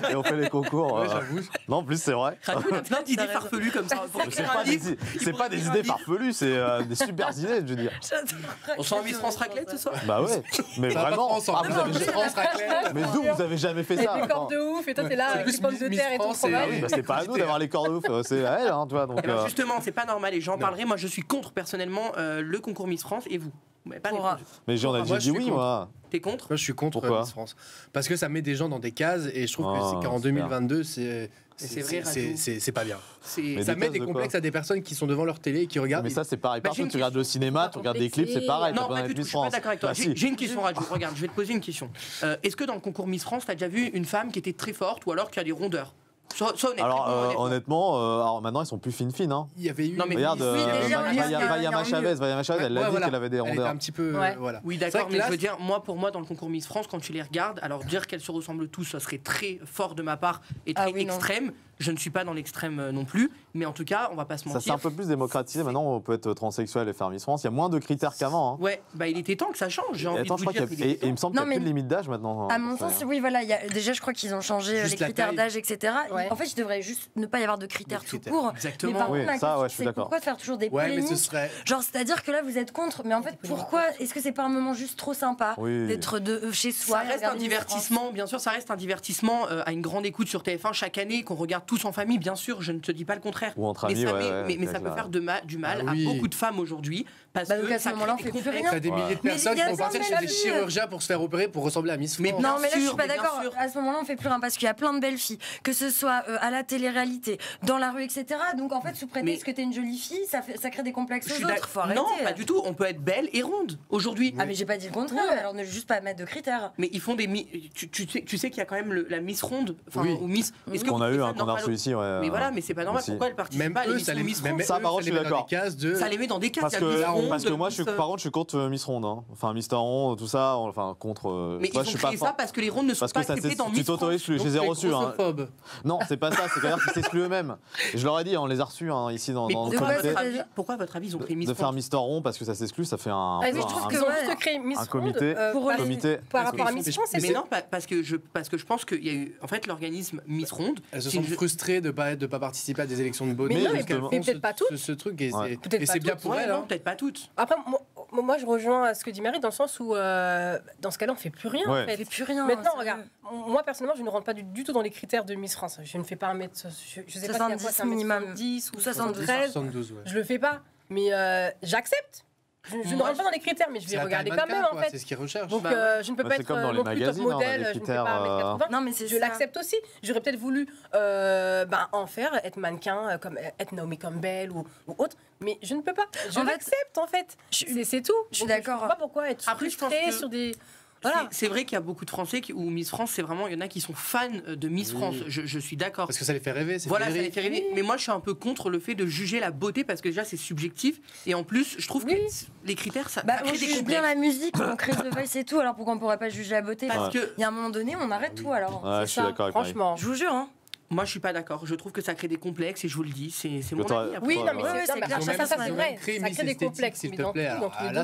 Et on fait les concours. Ouais, j'avoue. Non, en plus, c'est vrai. On a plein d'idées farfelues comme ça. C'est pas des idées farfelues, c'est des super idées, je veux dire. On sent un Miss France raclette ce soir? Bah ouais, mais vraiment. Vous avez Miss France raclette. Mais d'où vous avez jamais fait ça? Les corps de ouf, et toi t'es là avec les pommes de terre et ton fromage. C'est pas à nous d'avoir les corps de ouf, c'est à elle, tu vois. Justement, c'est pas normal et j'en parlerai. Moi, je suis contre personnellement le concours Miss France et vous. Mais j'en ai dit oui, moi. T'es contre? Moi, je suis contre Miss France. Parce que ça met des gens dans des cases et je trouve qu'en 2022, c'est pas bien. Ça met des complexes à des personnes qui sont devant leur télé et qui regardent. Mais ça, c'est pareil. Personne, tu regardes le cinéma, tu regardes des clips, c'est pareil. Non, pas du tout, je suis pas d'accord avec toi. J'ai une question, Raju. Regarde, je vais te poser une question. Est-ce que dans le concours Miss France, t'as déjà vu une femme qui était très forte ou alors qui a des rondeurs? Alors honnêtement, alors maintenant elles sont plus fines. Hein. Il y avait eu. Non, mais regarde, Vaiana Chavez, elle a dit qu'elle avait des rondeurs. Un petit peu. Voilà. Oui, d'accord, mais je veux dire, pour moi, dans le concours Miss France, quand tu les regardes, alors dire qu'elles se ressemblent tous, ça serait très fort de ma part et très extrême. Je ne suis pas dans l'extrême non plus, mais en tout cas, on va pas se mentir. Ça c'est un peu plus démocratisé. Maintenant, on peut être transsexuel et faire Miss France. Il y a moins de critères qu'avant. Ouais, il était temps que ça change. J'ai envie de vous dire. Et il me semble qu'il n'y a plus de limite d'âge maintenant. À mon sens, oui, voilà. Déjà, je crois qu'ils ont changé les critères d'âge, etc. En fait, il devrait juste ne pas y avoir de critères tout court. Exactement. Mais par contre, ma question, c'est pourquoi faire toujours des polémiques? Genre, c'est-à-dire que là, vous êtes contre, mais en fait, pourquoi? Est-ce que c'est pas un moment juste trop sympa d'être chez soi? Ça reste un divertissement, bien sûr, ça reste un divertissement à une grande écoute sur TF1 chaque année, qu'on regarde tous en famille, bien sûr, je ne te dis pas le contraire. Ou entre amis, mais ça peut faire du mal à beaucoup de femmes aujourd'hui. Parce que à ce moment-là, on fait plus rien. T'as des milliers de personnes qui vont partir chez des chirurgiens pour se faire opérer pour ressembler à Miss France. Non, mais là, je suis pas d'accord. À ce moment-là, on fait plus rien parce qu'il y a plein de belles filles, que ce soit à la télé-réalité, dans la rue, etc. Donc en fait, sous prétexte que t'es une jolie fille, ça crée des complexes aux autres. Faut arrêter. Non, pas du tout. On peut être belle et ronde aujourd'hui. Ah mais j'ai pas dit le contraire. Alors ne juste pas mettre de critères. Mais ils font des tu sais qu'il y a quand même la Miss ronde, ou Miss. Est-ce qu'on a eu qu'on a reçu ici, Mais voilà, mais c'est pas normal. Pourquoi elles participent pas à Miss France? Ça, par contre, je suis d'accord. Ça les met dans des cases. Parce que moi, par contre, je suis contre Miss Ronde. Enfin, Mister Ronde, tout ça. Enfin, contre. Mais ils ont créé ça parce que les rondes ne sont pas acceptées dans Miss France. Tu t'auto-exclus. Je les ai reçus. Non, c'est pas ça. C'est-à-dire qu'ils s'excluent eux-mêmes. Et je leur ai dit, on les a reçus ici dans le comité. Pourquoi, à votre avis, ils ont créé Miss France? De faire Mister Rond parce que ça s'exclut, ça fait un. Je trouve qu'ils ont juste créé Miss France par rapport à Miss France. Mais non, parce que je pense qu'il y a eu en fait l'organisme Miss Ronde. Elles se sentent frustrées de pas participer à des élections de beauté. Mais peut-être pas toutes. Ce truc et c'est bien pour elles. Peut-être pas toutes. Après, moi, je rejoins ce que dit Marie dans le sens où, dans ce cas-là, on fait plus rien. On fait plus rien. Maintenant, regarde, moi personnellement, je ne rentre pas du tout dans les critères de Miss France. Je ne fais pas un mètre, je sais pas 70 minimum, 10 ou 73. Je le fais pas, mais j'accepte. Je ne rentre pas dans les critères, mais je vais regarder quand même en fait. C'est ce qu'ils recherchent. Donc je ne peux pas être non plus top modèle, je ne fais pas 1m80. Non, mais je l'accepte aussi. J'aurais peut-être voulu en faire, être mannequin, comme être Naomi Campbell ou autre, mais je ne peux pas. Je l'accepte en fait. C'est tout. Je suis d'accord. Je ne sais pas pourquoi être frustré sur des... Voilà. C'est vrai qu'il y a beaucoup de Français où Miss France, c'est vraiment, il y en a qui sont fans de Miss France. Je suis d'accord. Parce que ça les fait rêver. Voilà, ça les fait rêver. Mais moi, je suis un peu contre le fait de juger la beauté parce que déjà, c'est subjectif. Et en plus, je trouve que les critères, ça crée des complexes. On juge bien la musique, on crée The Voice et tout. Alors pourquoi on pourrait pas juger la beauté? Parce qu'il y a un moment donné, on arrête tout alors. Je suis d'accord avec franchement. Je vous jure. Moi, je suis pas d'accord. Je trouve que ça crée des complexes et je vous le dis, c'est mon avis. Oui, non, mais c'est clair. Ça, c'est vrai. Ça crée des complexes. S'il te plaît.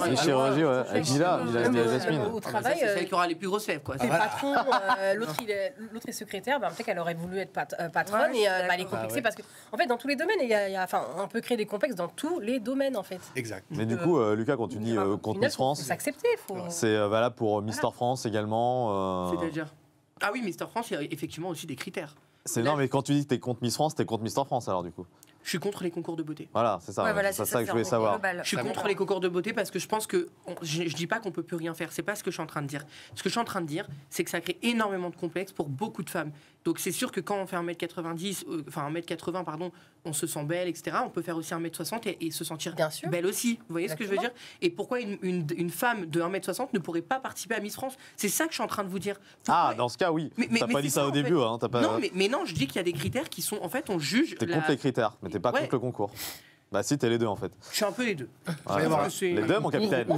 Les chirurgies, avec Gila, Jasmine. Au travail, c'est celle qui aura les plus grosses lèvres, quoi. C'est patron, l'autre est secrétaire, peut-être qu'elle aurait voulu être patronne et elle est complexée parce que, en fait, dans tous les domaines, on peut créer des complexes dans tous les domaines, en fait. Exact. Mais du coup, Lucas, quand tu dis contre Miss France, c'est valable pour Mister France également. C'est-à-dire Ah oui, Mister France, il y a effectivement aussi des critères. Non, mais quand tu dis que t'es contre Miss France, t'es contre Mister France alors du coup. Je suis contre les concours de beauté. Voilà, c'est ça. C'est ça que je voulais savoir. Je suis contre les concours de beauté parce que je pense que je dis pas qu'on peut plus rien faire. C'est pas ce que je suis en train de dire. Ce que je suis en train de dire, c'est que ça crée énormément de complexes pour beaucoup de femmes. Donc c'est sûr que quand on fait 1m90, enfin 1m80, pardon, on se sent belle, etc. On peut faire aussi 1m60 et se sentir belle aussi. Vous voyez ce que je veux dire? Et pourquoi une femme de 1m60 ne pourrait pas participer à Miss France? C'est ça que je suis en train de vous dire. Pourquoi... Ah, dans ce cas, oui. T'as pas dit ça au début, hein. Non, mais non, je dis qu'il y a des critères qui sont, en fait, on juge. T'es contre les critères, mais t'es pas contre le concours. Bah si, t'es les deux en fait. Je suis un peu les deux. Les deux, mon capitaine. Un concours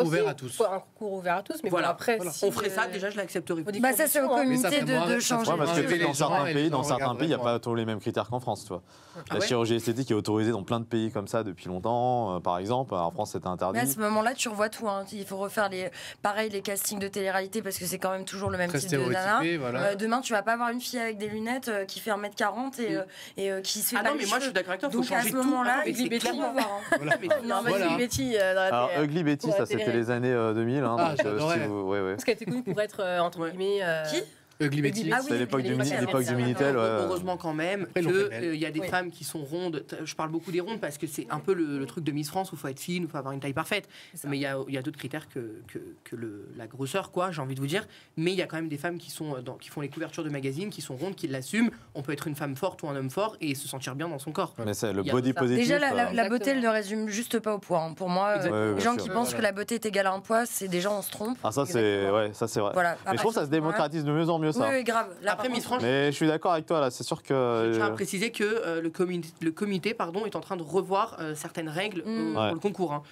ouvert à tous. Un concours ouvert à tous, mais voilà. Après, on ferait ça, déjà, je l'accepterais. Bah ça, c'est au comité de changer. Parce que dans certains pays, il n'y a pas tous les mêmes critères qu'en France, tu vois. La chirurgie esthétique est autorisée dans plein de pays comme ça depuis longtemps, par exemple. En France, c'était interdit. Mais à ce moment-là, tu revois tout. Il faut refaire les castings de télé-réalité parce que c'est quand même toujours le même type de nana. Demain, tu vas pas avoir une fille avec des lunettes qui fait 1m40 et qui se fait Ah non, mais moi, je suis d'accord avec toi, il faut changer tout. Ugly Betty. Alors, Ugly Betty, ça c'était les années 2000. Parce qu'elle était connue pour être, entre guillemets... Qui Ugly Betty. C'est l'époque du Minitel. Heureusement quand même qu'il y a des femmes qui sont rondes. Je parle beaucoup des rondes parce que c'est un peu le truc de Miss France où il faut être fine, où il faut avoir une taille parfaite. Mais il y a d'autres critères que la grosseur, quoi, j'ai envie de vous dire. Mais il y a quand même des femmes qui font les couvertures de magazines, qui sont rondes, qui l'assument. On peut être une femme forte ou un homme fort et se sentir bien dans son corps. Mais c'est le body positif. Déjà, la beauté, elle ne résume juste pas au poids. Pour moi, les gens qui pensent que la beauté est égale à un poids, c'est des gens, on se trompe. Ah, ça, c'est vrai. Mais je trouve que ça se démocratise de mieux en mieux, ça. Oui, grave. Après, Miss France. Mais je suis d'accord avec toi, là, c'est sûr que. Je tiens à préciser que le comité est en train de revoir certaines règles pour le concours. Hein.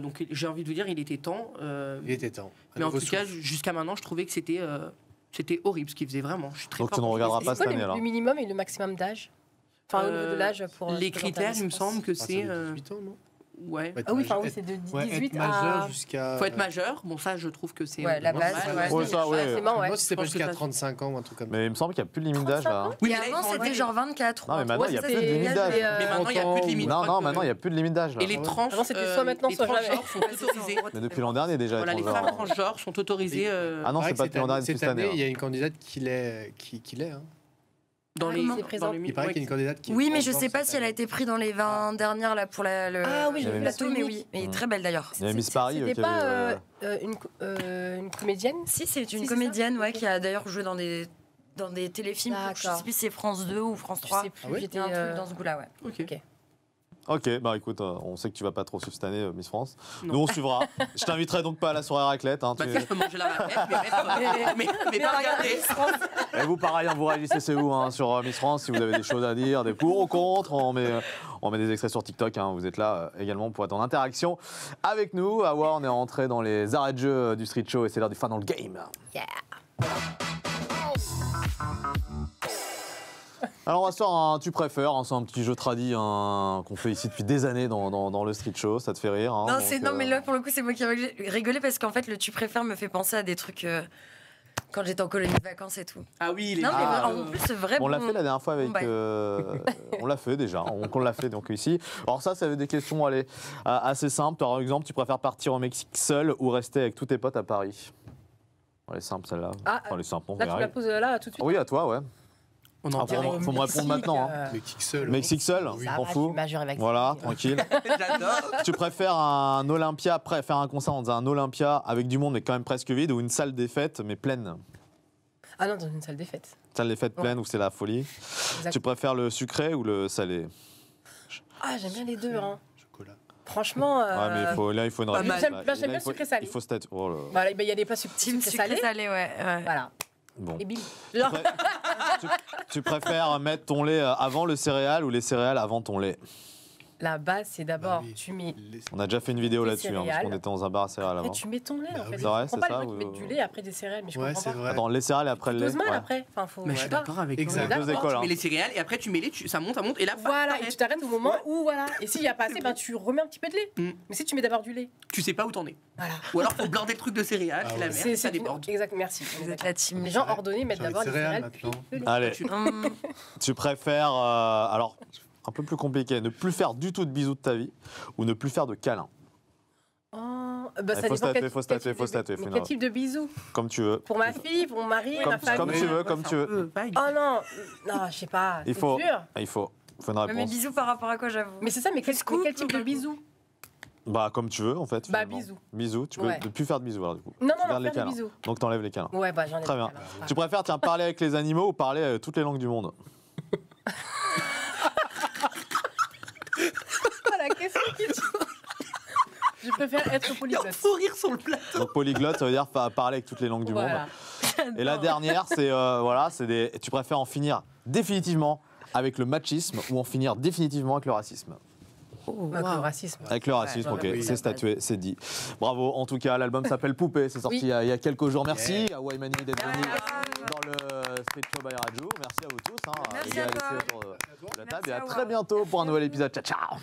Donc j'ai envie de vous dire, il était temps. Il était temps. Mais en tout cas, jusqu'à maintenant, je trouvais que c'était horrible ce qu'il faisait vraiment. Je suis très Donc tu ne regarderas pas cette année, alors. Le minimum et le maximum d'âge. Enfin, au niveau de l'âge pour. Les critères, il me semble que c'est. 18 ans, non? Ouais. Ah oui, c'est de 18 à... jusqu'à... Faut être majeur. Bon, ça, je trouve que c'est... la base. Moi, c'est pas jusqu'à 35 ans ou un truc comme ça. Mais il me semble qu'il n'y a plus de limite d'âge, là. Oui, mais avant, c'était genre 24. Non, mais maintenant, il n'y a plus de limite d'âge. Mais maintenant, il n'y a plus de limite. Non, maintenant, il n'y a plus de limite d'âge. Et les tranches... Avant, c'était soit maintenant, soit jamais. sont autorisées. Mais depuis l'an dernier, déjà. Voilà, les femmes transgenres sont autorisées... Ah non, c'est pas depuis l'an dernier, cette année. Il y a une candidate qui l'est, Dans les il paraît qu'il y a une candidate qui... Oui, mais je sais pas si elle a été prise dans les 20 dernières là pour le oui, j'ai vu la mais oui, mais très belle d'ailleurs. Il y a Miss Paris. C'était pas une comédienne? Si, c'est une comédienne qui a d'ailleurs joué dans des téléfilms. Je sais plus si c'est France 2 ou France 3. Je sais plus, j'étais un truc dans ce goût-là, ouais. Ok, bah écoute, on sait que tu vas pas trop suivre cette année Miss France. Nous on suivra. Je t'inviterai donc pas à la soirée raclette. Hein, je peux manger la raclette, mais pas regarder. Et vous pareil, vous réagissez c'est où sur Miss France si vous avez des choses à dire, des pour ou contre. On met des extraits sur TikTok. Vous êtes là également pour être en interaction avec nous. Awa, on est rentré dans les arrêts de jeu du Street Show et c'est l'heure du fin dans le game. Yeah. Alors on va se faire un tu préfères, c'est un petit jeu tradi qu'on fait ici depuis des années dans le Street Show, ça te fait rire Non, mais là pour le coup c'est moi qui ai rigolé parce qu'en fait le tu préfères me fait penser à des trucs quand j'étais en colonie de vacances et tout. Ah oui, mais en plus c'est vrai. On l'a fait la dernière fois avec... on l'a fait déjà, on l'a fait donc ici. Alors ça veut des questions assez simples. Par exemple, tu préfères partir au Mexique seul ou rester avec tous tes potes à Paris? Elle est simple celle-là. Enfin, elle est simple, là tu la poses là tout de suite. Oui, à toi, ouais. Faut me répondre maintenant. Mexique seul, t'en fous. Voilà, tranquille. J'adore. Tu préfères un Olympia, faire un concert dans un Olympia avec du monde mais quand même presque vide ou une salle des fêtes mais pleine? Ah non, dans une salle des fêtes. Salle des fêtes pleine où c'est la folie. Exact. Tu préfères le sucré ou le salé? Ah, j'aime bien les deux. Chocolat. Franchement. Ouais, mais il faut une réponse. J'aime bien le sucré salé. Il faut se il y a des plats subtils sucré salé, ouais. Voilà. Bon. Et Billy. Tu préfères mettre ton lait avant le céréal ou les céréales avant ton lait? La base, c'est d'abord, tu mets. On a déjà fait une vidéo là-dessus, parce qu'on était dans un bar à céréales avant. Tu mets ton lait, en fait. C'est vrai, c'est ça. Tu mets du lait après des céréales, mais je comprends pas. Vrai. Attends, les céréales et après le lait. Après. Enfin, mais je suis d'accord avec toi. Deux écoles. Tu mets les céréales et après tu mets les, ça monte, et là. Voilà, et tu t'arrêtes au moment où, voilà. Et s'il n'y a pas assez, tu remets un petit peu de lait. Mais si tu mets d'abord du lait. Tu sais pas où t'en es. Voilà. Ou alors faut blinder le truc de céréales, c'est la merde, ça déborde. Exact, merci. Vous êtes la team. Les gens ordonnés mettent d'abord les céréales. Allez, tu préfères. Alors. Un peu plus compliqué, ne plus faire du tout de bisous de ta vie ou ne plus faire de câlins. Ça faut statuer. Quel type de bisous? Comme tu veux. Pour ma fille, pour mon mari, ma famille. Comme tu veux. Oh non, je sais pas. Il faut une réponse. Mais bisous par rapport à quoi, j'avoue? Mais c'est ça, mais quel type de bisous? Bah comme tu veux en fait. Bisous. Bisous, tu peux ne plus faire de bisous alors du coup. Non, faire des bisous. Donc t'enlèves les câlins. Ouais, j'enlève. Très bien. Tu préfères parler avec les animaux ou parler toutes les langues du monde? La question qui dit. Je préfère être polyglotte. Il faut rire sur le plateau. Donc polyglotte, ça veut dire parler avec toutes les langues du monde. Et la dernière, c'est tu préfères en finir définitivement avec le machisme ou en finir définitivement avec le racisme? Avec le racisme. Avec le racisme, ok, c'est statué, c'est dit. Bravo, en tout cas, l'album s'appelle Poupée, c'est sorti il y a quelques jours. Merci à Wymani d'être venu dans le Street Show by Raju. Merci à vous tous. Merci à toi. Autour de la table. Et à très bientôt pour un nouvel épisode. Ciao, ciao.